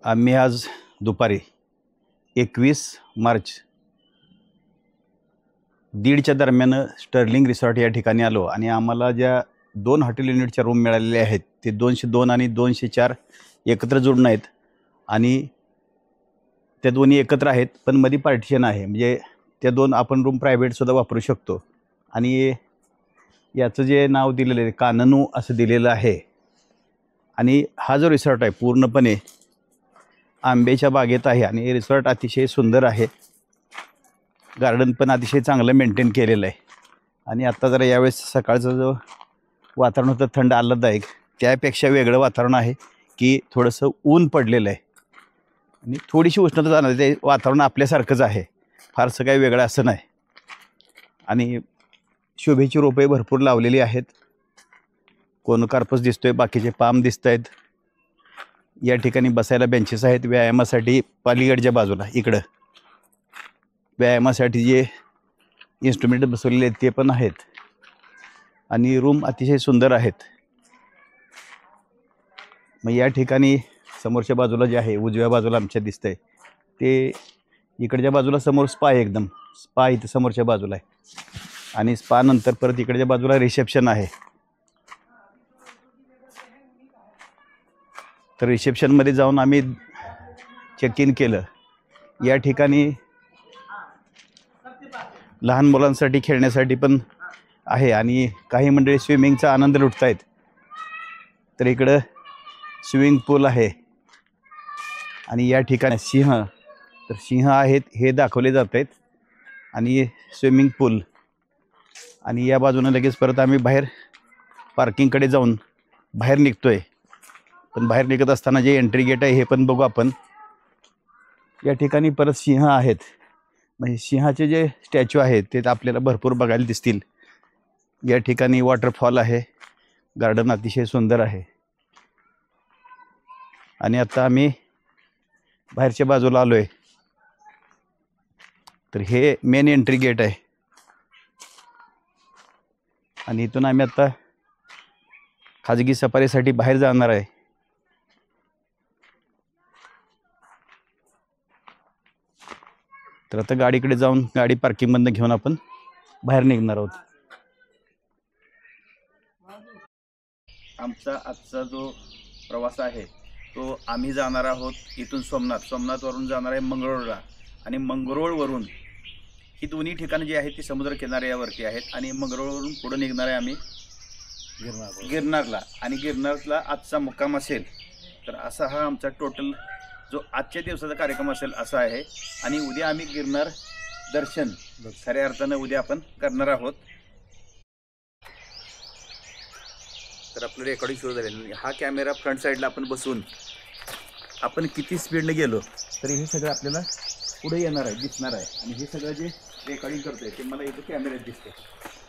आम्ही आज दुपारी 21 मार्च 1:30च्या दरम्यान स्टर्लिंग रिसॉर्ट या ठिकाणी आलो आणि आम्हाला ज्या 2 हॉटेल युनिटच्या रूम मिळालेल्या आहेत ते 202 आणि 204 एकत्र जोडून आहेत आणि त्या दोन्ही एकत्र आहेत, पण मध्ये पार्टिशन आहे. म्हणजे त्या 2 आपण रूम प्रायव्हेटसुद्धा वापरू शकतो. आणि याचं जे नाव दिलेलं आहे काननू असं दिलेलं आहे. आणि हा जो रिसॉर्ट आहे पूर्णपणे आंब्याच्या बागेत आहे आणि रिसॉर्ट अतिशय सुंदर आहे. गार्डन पण अतिशय चांगलं मेंटेन केलेलं आहे. आणि आत्ता जरा यावेळेस सकाळचं जो वातावरण होतं थंड आल्हाददायक, त्यापेक्षा वेगळं वातावरण आहे की थोडंसं ऊन पडलेलं आहे आणि थोडीशी उष्णता जाणवते. ते वातावरण आपल्यासारखंच आहे, फारसं काही वेगळं असं नाही. आणि शोभेची रोपे भरपूर लावलेली आहेत. कोनोकार्पस दिसतोय, बाकीचे पाम दिसत आहेत. या ठिकाणी बसायला बेंचेस आहेत व्यायामासाठी. पलीकडच्या बाजूला इकडं व्यायामासाठी जे इन्स्ट्रुमेंट बसवलेले आहेत ते पण आहेत. आणि रूम अतिशय सुंदर आहेत. मग या ठिकाणी समोरच्या बाजूला जे आहे उजव्या बाजूला आमच्या दिसतंय ते इकडच्या बाजूला समोर स्पा आहे. एकदम स्पा इथं समोरच्या बाजूला आहे आणि स्पा नंतर परत इकडच्या बाजूला रिसेप्शन आहे. तर रिसेप्शनमध्ये जाऊन आम्ही चेक इन केलं. या ठिकाणी लहान मुलांसाठी खेळण्यासाठी पण आहे आणि काही मंडळी स्विमिंगचा आनंद लुटत आहेत. तर इकडं स्विमिंग पूल आहे आणि या ठिकाणी सिंह आहेत हे दाखवले जात आहेत आणि स्विमिंग पूल. आणि या बाजूनं लगेच परत आम्ही बाहेर पार्किंगकडे जाऊन बाहेर निघतोय. पण बाहेर निघत असताना जे एंट्री गेट आहे हे पण बघू आपण. या ठिकाणी परत सिंह आहेत. म्हणजे सिंहाचे जे स्टॅच्यू आहेत ते आपल्याला भरपूर बघायला दिसतील. या ठिकाणी वॉटरफॉल आहे. गार्डन अतिशय सुंदर आहे. आणि आता आम्ही बाहेरच्या बाजूला आलो आहे. तर हे मेन एंट्री गेट आहे आणि इथून आम्ही आता खाजगी सफारीसाठी बाहेर जाणार आहे. तर आता गाडीकडे जाऊन गाडी पार्किंगमधनं घेऊन आपण बाहेर निघणार आहोत. आमचा आजचा जो प्रवास आहे तो आम्ही जाणार आहोत इथून सोमनाथवरून जाणार आहे मंगरुळला. आणि मंगरुळवरून ही दोन्ही ठिकाणं जी आहेत ती समुद्रकिनाऱ्यावरती आहेत. आणि मंगरुळवरून पुढे निघणार आहे आम्ही गिरनारला. आणि गिरनारला आजचा मुक्काम असेल. तर असा हा आमचा टोटल जो आजच्या दिवसाचा कार्यक्रम असेल असा आहे. आणि उद्या आम्ही गिरनार दर्शन खऱ्या अर्थानं उद्या आपण करणार आहोत. तर आपलं रेकॉर्डिंग सुरू झालेलं. हा कॅमेरा फ्रंट साईडला आपण बसून आपण किती स्पीडने गेलो तरी हे सगळं आपल्याला पुढे येणार आहे, दिसणार आहे. आणि हे सगळं जे रेकॉर्डिंग करतोय ते मला इथं कॅमेऱ्यात दिसते.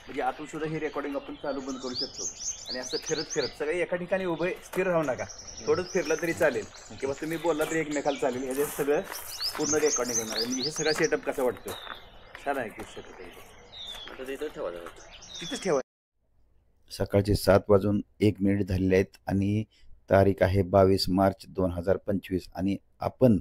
म्हणजे आतून सुद्धा हे रेकॉर्डिंग आपण चालू बंद करू शकतो. आणि असं फिरत सगळे एका ठिकाणी उभे स्थिर राहू नका. थोडंच फिरलं तरी चालेल किंवा तुम्ही बोलला तरी एकमेकाला चालेल. हे सगळं पूर्ण रेकॉर्डिंग करणार आहे. म्हणजे हे सगळं सेटअप कसं वाटतं? छान आहे की सेटअप. आता तिथंच ठेवा. सकाळचे 7:01 झालेले आहेत आणि तारीख आहे 22 मार्च 2025. आणि आपण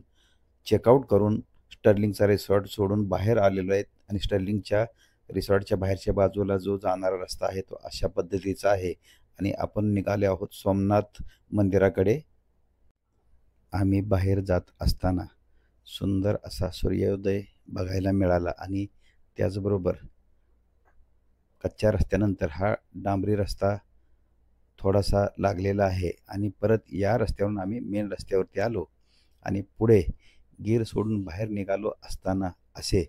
चेकआउट करून स्टर्लिंगचा रिसॉर्ट सोडून बाहेर आलेलो आहेत. आणि स्टर्लिंगच्या रिसॉर्टच्या बाहेरच्या बाजूला जो जाणारा रस्ता आहे तो अशा पद्धतीचा आहे. आणि आपण निघाले आहोत सोमनाथ मंदिराकडे. आम्ही बाहेर जात असताना सुंदर असा सूर्योदय बघायला मिळाला. आणि त्याचबरोबर कच्च्या रस्त्यानंतर हा डांबरी रस्ता थोडासा लागलेला आहे. आणि परत या रस्त्यावरून आम्ही मेन रस्त्यावरती आलो आणि पुढे गीर सोडून बाहेर निघालो असताना असे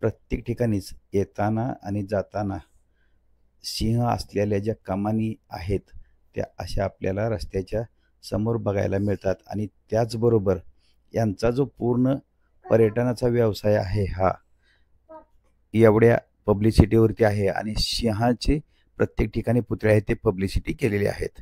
प्रत्येक ठिकाणीच येताना आणि जाताना सिंह असलेल्या ज्या कमानी आहेत त्या अशा आपल्याला रस्त्याच्या समोर बघायला मिळतात. आणि त्याचबरोबर यांचा जो पूर्ण पर्यटनाचा व्यवसाय आहे हा एवढ्या पब्लिसिटीवरती आहे. आणि सिंहाचे प्रत्येक ठिकाणी पुतळे आहेत ते पब्लिसिटी केलेले आहेत.